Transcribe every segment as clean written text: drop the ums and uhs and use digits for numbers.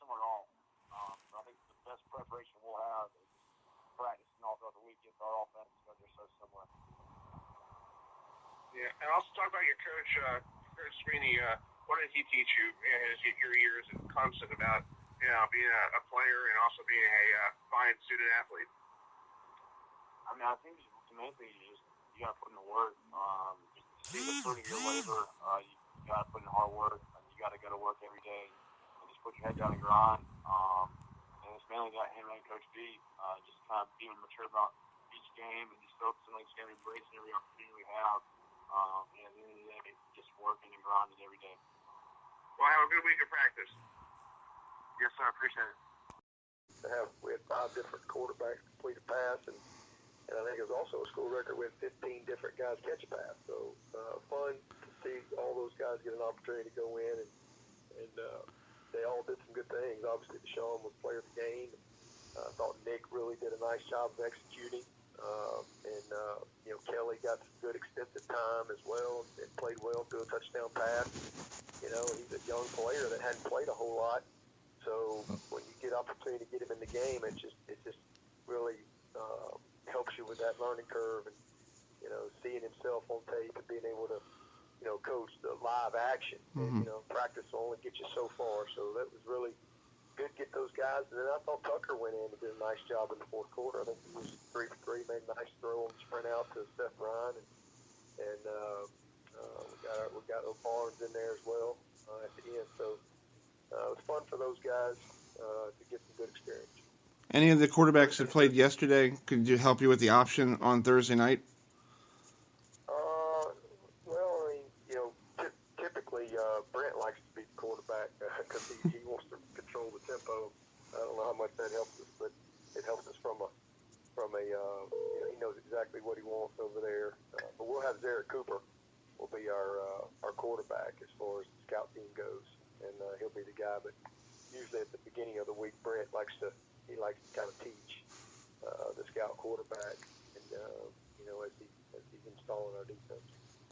similar to all. I think the best preparation we'll have is practicing all throughout the weekend for our offense because they're so similar. Yeah, and also talk about your coach, Coach Swinney. What did he teach you in your years at Clemson about, being a player and also being a fine student athlete? I mean, I think the main thing is you got to put in the work. Just see the fruit of your labor. You got to put in hard work. You got to go to work every day and just put your head down and grind. And it's mainly got him and Coach B just kind of being mature about each game and just focusing on each game, embracing every opportunity we have. And at the end of the day, just working and grinding every day. Well, have a good week of practice. Yes, sir. Appreciate it. We had 5 different quarterbacks complete a pass, and I think it was also a school record. We had 15 different guys catch a pass. So fun to see all those guys get an opportunity to go in, and they all did some good things. Obviously, Deshaun was player of the game. I thought Nick really did a nice job of executing. Kelly got some good extended time as well and played well through a touchdown pass. He's a young player that hadn't played a whole lot. So when you get opportunity to get him in the game, it just really helps you with that learning curve and, seeing himself on tape and being able to, coach the live action. Mm-hmm. And, practice will only get you so far. So that was really good to get those guys. And then I thought Tucker went in and did a nice job in the fourth quarter. I think he was 3 for 3, made a nice throw on the sprint out to Seth Ryan. And we got Barnes in there as well at the end. So it was fun for those guys to get some good experience. Any of the quarterbacks that played yesterday, could you help you with the option on Thursday night? Typically Brent likes to be the quarterback because he wants to control the tempo. I don't know how much that helps us, but it helps us from a he knows exactly what he wants over there. But we'll have Zarek Cooper will be our quarterback as far as the scout team goes, and he'll be the guy. But usually at the beginning of the week, Brent likes to kind of teach the scout quarterback, and as he's installing our defense.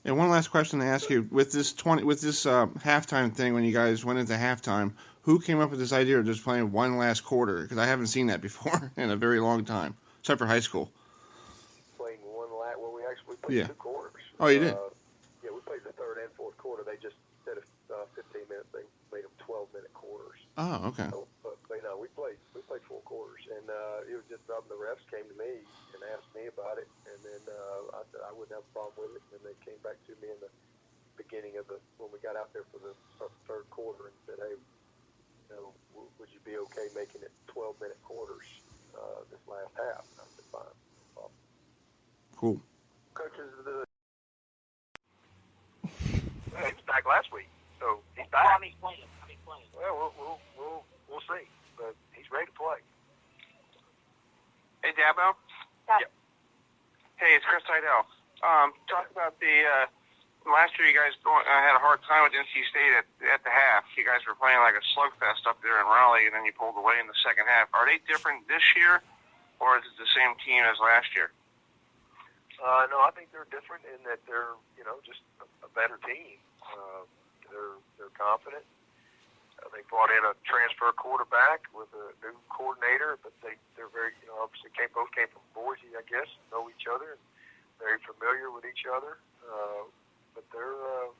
And one last question to ask you: with this halftime thing, when you guys went into halftime, who came up with this idea of just playing one last quarter? Because I haven't seen that before in a very long time, except for high school. Playing one last, well, we actually played 2 quarters. Oh, you did? Yeah, we played the third and fourth quarter. They just instead of 15 minutes, they made them 12-minute quarters. Oh, okay. So, but we played 4 quarters, and it was just something the refs came to me and asked me about it, and then I said I wouldn't have a problem with it, and they came back to me in the beginning of when we got out there for the third quarter and said, hey, would you be okay making it 12-minute quarters this last half? And I said, fine. No problem. Cool. Coaches, He was back last week, so he's back. Well, he's playing. Well, we'll see, but he's ready to play. Hey, Dabo. Yeah. Hey, it's Chris Seidel. Talk about the last year you guys had a hard time with NC State at the half. You guys were playing like a slugfest up there in Raleigh, and then you pulled away in the second half. Are they different this year, or is it the same team as last year? No, I think they're different in that they're, just a better team. They're confident. They brought in a transfer quarterback with a new coordinator, but they're very, obviously both came from Boise, I guess, know each other, and very familiar with each other. But they're a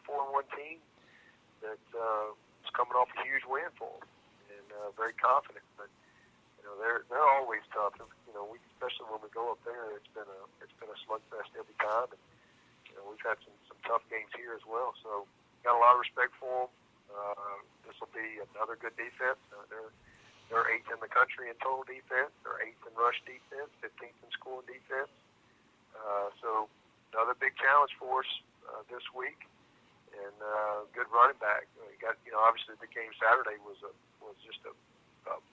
4-1 team that is coming off a huge win for them, and very confident. But they're always tough. Especially when we go up there, it's been a slugfest every time, and we've had some tough games here as well. So got a lot of respect for them. This will be another good defense. They're 8th in the country in total defense. They're 8th in rush defense, 15th in scoring defense. So another big challenge for us this week, and good running back. You got obviously the game Saturday was just a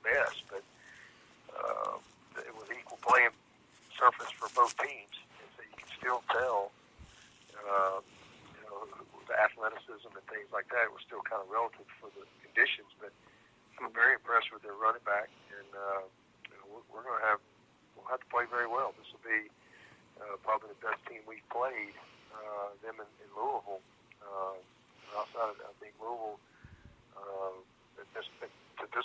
mess, but it was equal playing surface for both teams, and so you can still tell. The athleticism and things like that was still kind of relative for the conditions, but I'm very impressed with their running back, and we'll have to play very well. This will be probably the best team we've played, them in Louisville. Outside of, I think Louisville, to this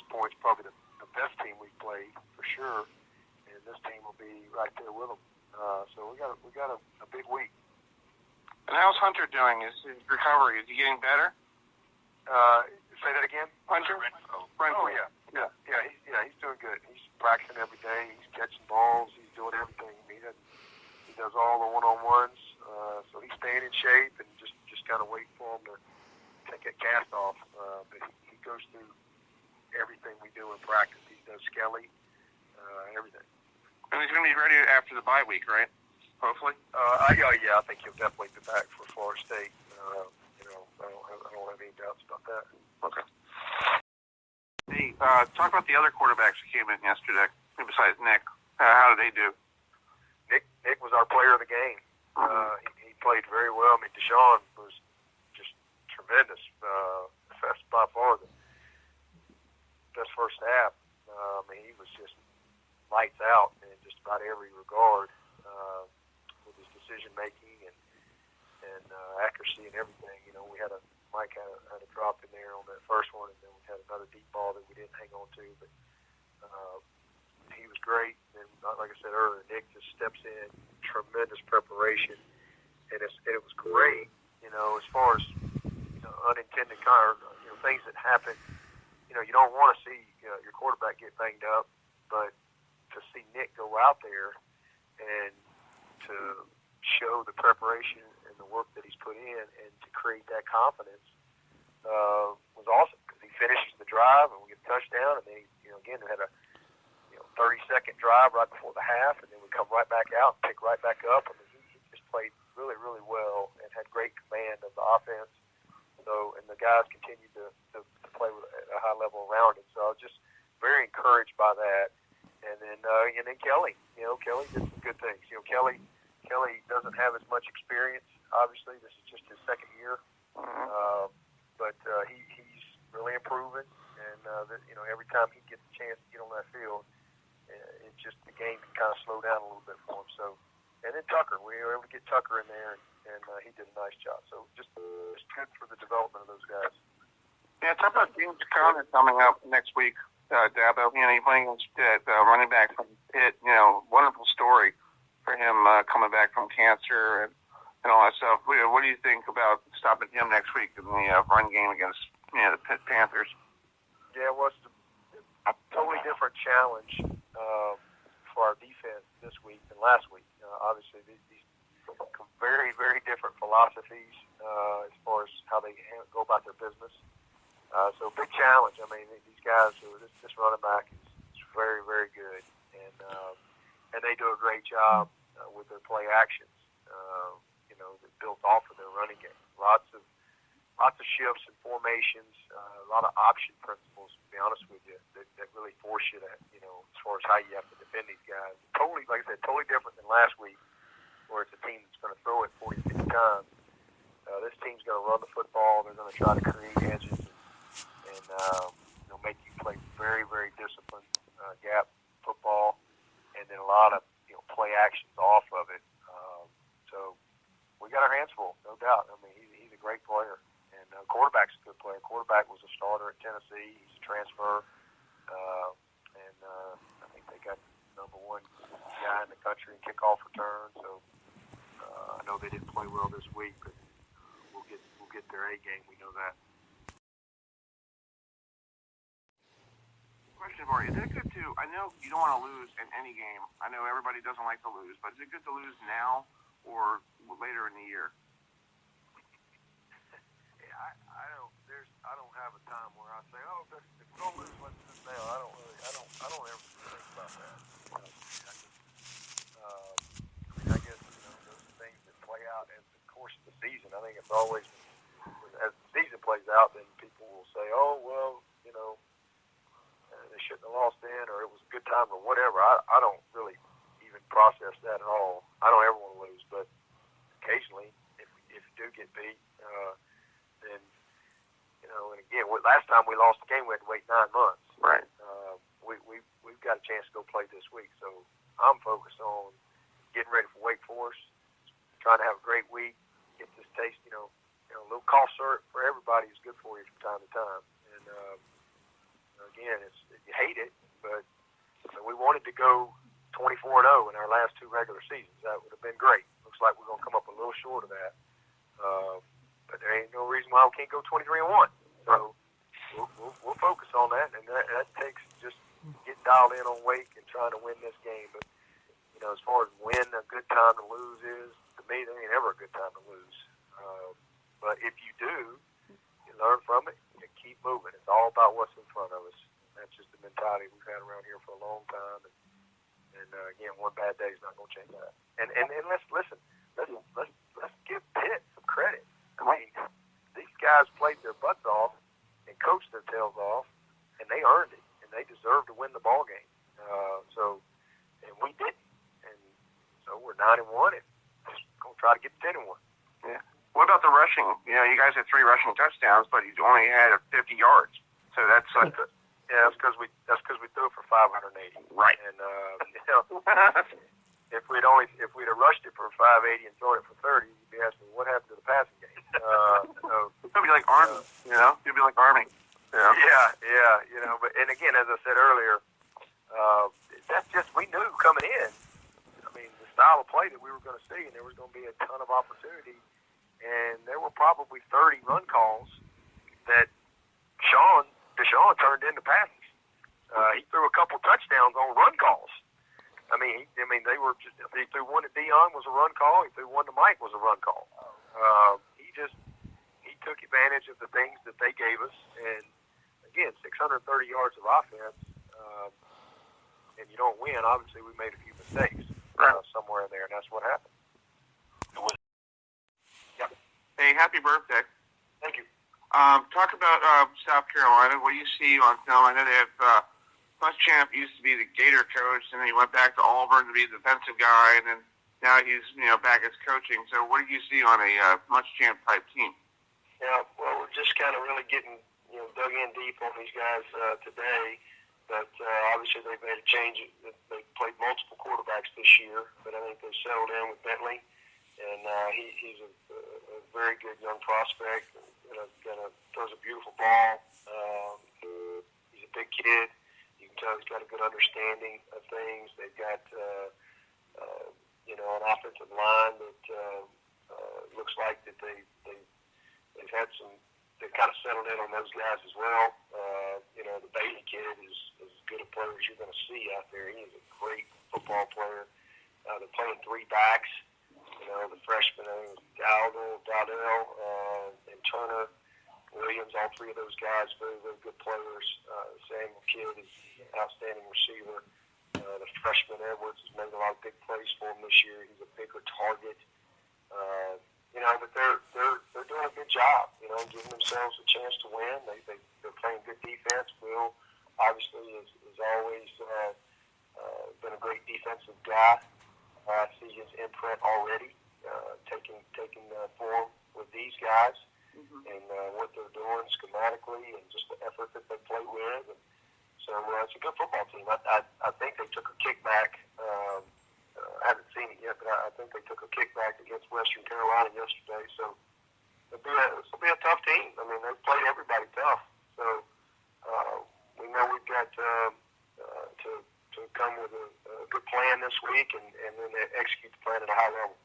how's Hunter doing? Is his recovery? Is he getting better? Say that again. Hunter? Oh yeah. He's doing good. He's practicing every day. He's catching balls. He's doing everything. He does all the one-on-ones. So he's staying in shape and just kind of waiting for him to take that cast off. But he goes through everything we do in practice. He does Skelly, everything. And he's going to be ready after the bye week, right? Hopefully. Yeah, I think he'll definitely be back for Florida State. I don't have any doubts about that. Okay. Hey, talk about the other quarterbacks who came in yesterday, besides Nick. How did they do? Nick was our player of the game. He played very well. I mean, Deshaun was just tremendous. That's by far the best first half. He was just lights out in just about every regard with his decision making and accuracy and everything. We had Mike had a drop in there on that first one, and then we had another deep ball that we didn't hang on to. But he was great, and like I said earlier, Nick just steps in, tremendous preparation, and it was great. As far as unintended things that happen, you don't want to see your quarterback get banged up, but to see Nick go out there and to show the preparation and the work that he's put in and to create that confidence was awesome, because he finishes the drive and we get a touchdown, and then again we had a 30-second drive right before the half, and then we come right back out and pick right back up. I mean, he just played really, really well and had great command of the offense. So, and the guys continued to play with a high level around him. So I was just very encouraged by that. And then Kelly, Kelly did some good things. Kelly doesn't have as much experience. Obviously, this is just his second year, but he's really improving. And every time he gets a chance to get on that field, it's just the game can kind of slow down a little bit for him. So, and then Tucker, we were able to get Tucker in there, and he did a nice job. So just good for the development of those guys. Yeah, talk about James Conner coming up next week, Dabo. He's playing against running back from Pitt. Wonderful story for him coming back from cancer and all that stuff. What do you think about stopping him next week in the run game against the Pitt Panthers? Yeah, well, it's a totally different challenge for our defense this week than last week. Obviously, these very, very different philosophies as far as how they go about their business. So big challenge. I mean, these guys, this running back is very, very good, and they do a great job with their play actions. That built off of their running game. Lots of shifts and formations, a lot of option principles, to be honest with you, that really force you to, as far as how you have to defend these guys. Totally, like I said, totally different than last week, where it's a team that's going to throw it 40, 50 times. This team's going to run the football. They're going to try to create edges and make you play very, very disciplined gap football, and then a lot of play actions off of it. So we got our hands full, no doubt. I mean, he's a great player. And quarterback's a good player. Quarterback was a starter at Tennessee. He's a transfer. And I think they got the number one guy in the country in kickoff return. So I know they didn't play well this week, but we'll get their A game. We know that. Question for you. Is it good to, I know you don't want to lose in any game. I know everybody doesn't like to lose, but is it good to lose now or later in the year? I don't have a time where I say, if we're gonna lose, let's lose now. I don't ever think about that. I guess those are things that play out in the course of the season. I think it's always, as the season plays out, then people will say, they shouldn't have lost then, or it was a good time, or whatever. I don't really even process that at all. I don't ever want to lose, but occasionally, if you do get beat, then. And again, last time we lost the game, we had to wait 9 months. Right. We've got a chance to go play this week, so I'm focused on getting ready for Wake Forest, trying to have a great week, get this taste. A little cough syrup for everybody is good for you from time to time. And again, you hate it, but we wanted to go 24-0 in our last 2 regular seasons. That would have been great. Looks like we're going to come up a little short of that. But there ain't no reason why we can't go 23-1. So we'll focus on that, and that takes just get dialed in on Wake and trying to win this game. But as far as when a good time to lose is, to me, there ain't ever a good time to lose. But if you do, you learn from it and keep moving. It's all about what's in front of us. That's just the mentality we've had around here for a long time. And again, one bad day is not going to change that. And let's listen. Let's give Pitt some credit. I mean, these guys played their butts off and coached their tails off, and they earned it, and they deserved to win the ball game. And we didn't. And so we're 9-1, and just going to try to get 10-1. Yeah. What about the rushing? You guys had 3 rushing touchdowns, but you only had 50 yards. So that's like yeah, that's because we threw for 580. Right. And if we'd have rushed it for 580 and thrown it for 30, you'd be asking what happened to the passing game. It'll be like Army. You'll be like Army. Yeah. But again, as I said earlier, that's just we knew coming in. I mean, the style of play that we were going to see, and there was going to be a ton of opportunity. And there were probably 30 run calls that Deshaun turned into passes. He threw a couple touchdowns on run calls. They were just. He threw one to Dion was a run call. He threw one to Mike was a run call. He took advantage of the things that they gave us. And again, 630 yards of offense, and you don't win. Obviously, we made a few mistakes somewhere in there, and that's what happened. Hey, happy birthday. Thank you. Talk about South Carolina. What do you see on film? I know they have Muschamp used to be the Gator coach, and then he went back to Auburn to be the defensive guy, and then now he's back as coaching. So what do you see on a Muschamp type team? Yeah, well, we're just kind of really getting dug in deep on these guys today. But obviously they've made a change. They played multiple quarterbacks this year, but I think they've settled in with Bentley. And he's a very good young prospect. Throws a beautiful ball. He's a big kid. You can tell he's got a good understanding of things. They've got an offensive line that looks like that they've had some. They've kind of settled in on those guys as well. The Bailey kid is as good a player as you're going to see out there. He is a great football player. They're playing 3 backs. The freshman, Dowdell, and Turner, Williams, all 3 of those guys, very, very good players. Samuel Kidd is an outstanding receiver. The freshman, Edwards, has made a lot of big plays for him this year. He's a bigger target. But they're doing a good job, giving themselves a chance to win. They're playing good defense. Will, obviously, is always been a great defensive guy. I see his imprint already taking form with these guys and what they're doing schematically and just the effort that they play with. And so it's a good football team. I think they took a kickback. I haven't seen it yet, but I think they took a kickback against Western Carolina yesterday. So it'll be a tough team. I mean, they've played everybody tough. So we know we've got to come with a good plan this week and then execute the plan at a high level.